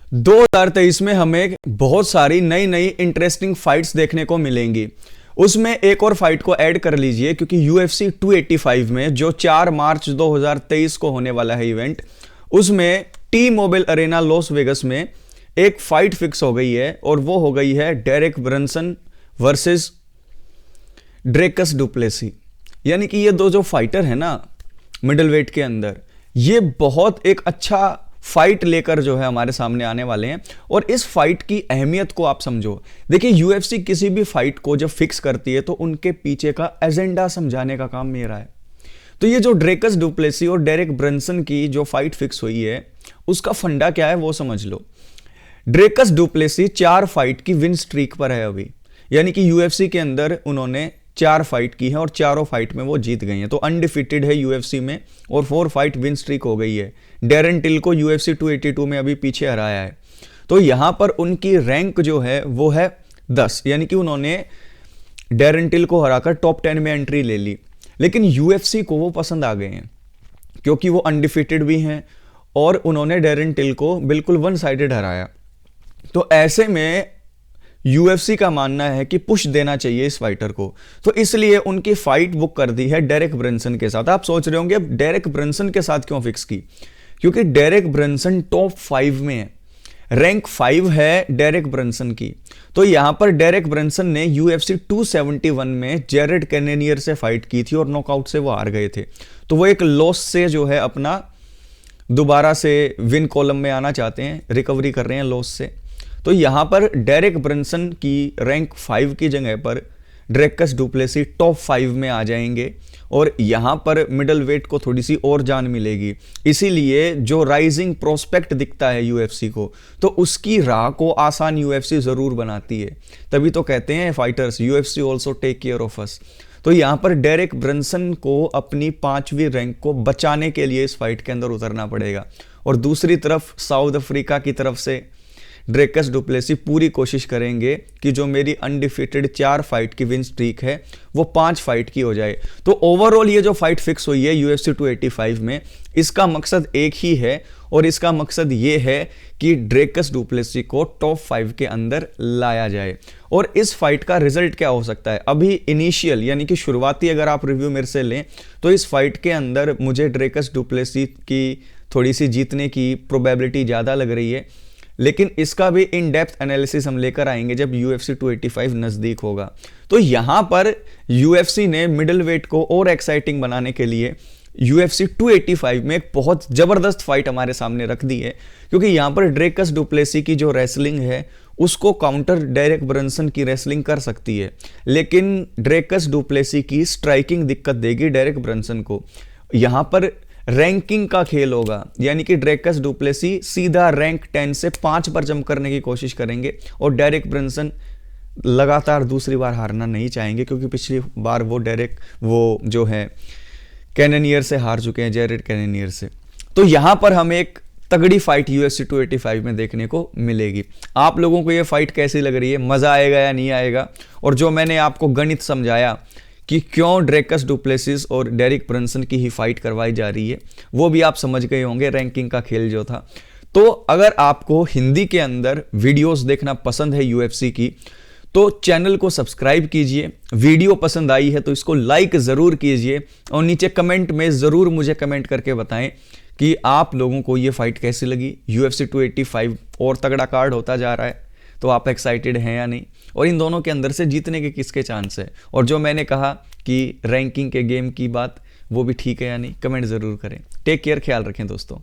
2023 में हमें बहुत सारी नई नई इंटरेस्टिंग फाइट्स देखने को मिलेंगी। उसमें एक और फाइट को ऐड कर लीजिए क्योंकि UFC 285 में जो 4 मार्च 2023 को होने वाला है इवेंट, उसमें T mobile Arena Las Vegas में एक फाइट फिक्स हो गई है और वो हो गई है डेरेक ब्रंसन वर्सेस ड्रेकस डुप्लेसी। यानी कि ये दो जो फाइटर है ना मिडल वेट के अंदर, ये बहुत एक अच्छा फाइट लेकर जो है हमारे सामने आने वाले हैं। और इस फाइट की अहमियत को आप समझो। देखिए UFC किसी भी फाइट को जब फिक्स करती है तो उनके पीछे का एजेंडा समझाने का काम मेरा है। तो ये जो ड्रेकस डुप्लेसी और डेरेक ब्रंसन की जो फाइट फिक्स हुई है उसका फंडा क्या है वो समझ लो। ड्रेकस डुप्लेसी 4 फाइट की विन स्ट्रीक पर है अभी, यानी कि UFC के अंदर उन्होंने 4 फाइट की है और चारों फाइट में वो जीत गई हैं, तो अनडिफिटेड है UFC में और 4 फाइट विन स्ट्रीक हो गई है। डेरन टिल को UFC 282 में अभी पीछे हराया है। तो यहां पर उनकी रैंक जो है वो है 10, यानी कि उन्होंने डेरन टिल को हराकर टॉप 10 में एंट्री ले ली। लेकिन UFC को वो पसंद आ गए हैं क्योंकि वो अनडिफिटेड भी हैं और उन्होंने डेरन टिल को बिल्कुल वन साइडेड हराया। तो ऐसे में UFC का मानना है कि पुश देना चाहिए इस फाइटर को, तो इसलिए उनकी फाइट बुक कर दी है डेरेक ब्रंसन के साथ। आप सोच रहे होंगे अब डेरेक ब्रंसन के साथ क्यों फिक्स की, क्योंकि डेरेक ब्रंसन टॉप 5 में है, रैंक 5 है डेरेक ब्रंसन की। तो यहां पर डेरेक ब्रंसन ने UFC 271 में जेरेड कैनेनियर से फाइट की थी और नॉकआउट से वो हार गए थे। तो वो एक लॉस से जो है अपना दोबारा से विन कॉलम में आना चाहते हैं, रिकवरी कर रहे हैं लॉस से। तो यहां पर डेरेक ब्रंसन की रैंक 5 की जगह पर ड्रेकस डुप्लेसी टॉप 5 में आ जाएंगे और यहां पर मिडल वेट को थोड़ी सी और जान मिलेगी। इसीलिए जो राइजिंग प्रोस्पेक्ट दिखता है UFC को, तो उसकी राह को आसान UFC जरूर बनाती है। तभी तो कहते हैं fighters UFC also take care of us. तो यहां पर डेरेक ब्रंसन को अपनी 5वीं रैंक को बचाने के लिए इस फाइट के अंदर उतरना पड़ेगा। और दूसरी तरफ साउथ अफ्रीका की तरफ से ड्रेकस डुप्लेसी पूरी कोशिश करेंगे कि जो मेरी अनडिफिटेड 4 फाइट की विन स्ट्रीक है वो 5 फाइट की हो जाए। तो ओवरऑल ये जो फाइट फिक्स हुई है UFC 285 में, इसका मकसद एक ही है और इसका मकसद ये है कि ड्रेकस डुप्लेसी को टॉप 5 के अंदर लाया जाए। और इस फाइट का रिजल्ट क्या हो सकता है, अभी इनिशियल यानी कि शुरुआती अगर आप रिव्यू मेरे से लें तो इस फाइट के अंदर मुझे ड्रेकस डुप्लेसी की थोड़ी सी जीतने की प्रोबेबिलिटी ज़्यादा लग रही है। लेकिन इसका भी इन डेप्थ एनालिसिस हम लेकर आएंगे जब UFC 285 नज़दीक होगा। तो यहाँ पर UFC ने मिडल वेट को और एक्साइटिंग बनाने के लिए UFC 285 में एक बहुत ज़बरदस्त फाइट हमारे सामने रख दी है, क्योंकि यहाँ पर ड्रेकस डुप्लेसी की जो रेसलिंग है उसको काउंटर डेरेक ब्रंसन की रेसलिंग कर सकती है, लेकिन ड्रेकस डुप्लेसी की स्ट्राइकिंग दिक्कत देगी डेरेक ब्रंसन को। यहाँ पर रैंकिंग का खेल होगा, यानी कि ड्रेकस डुप्लेसी सीधा रैंक 10 से 5 पर जंप करने की कोशिश करेंगे और डेरेक ब्रंसन लगातार दूसरी बार हारना नहीं चाहेंगे, क्योंकि पिछली बार वो जो है कैनेनियर से हार चुके हैं, जेरेड कैनेनियर से। तो यहां पर हमें एक तगड़ी फाइट UFC 285 में देखने को मिलेगी। आप लोगों को ये फाइट कैसी लग रही है, मजा आएगा या नहीं आएगा? और जो मैंने आपको गणित समझाया कि क्यों ड्रेकस डुप्लेसिस और डेरिक ब्रंसन की ही फाइट करवाई जा रही है, वो भी आप समझ गए होंगे, रैंकिंग का खेल जो था। तो अगर आपको हिंदी के अंदर वीडियोस देखना पसंद है UFC की, तो चैनल को सब्सक्राइब कीजिए। वीडियो पसंद आई है तो इसको लाइक ज़रूर कीजिए और नीचे कमेंट में ज़रूर मुझे कमेंट करके बताएं कि आप लोगों को ये फाइट कैसी लगी। UFC 285 और तगड़ा कार्ड होता जा रहा है, तो आप एक्साइटेड हैं या नहीं, और इन दोनों के अंदर से जीतने के किसके चांस है, और जो मैंने कहा कि रैंकिंग के गेम की बात वो भी ठीक है या नहीं, कमेंट ज़रूर करें। टेक केयर, ख्याल रखें दोस्तों।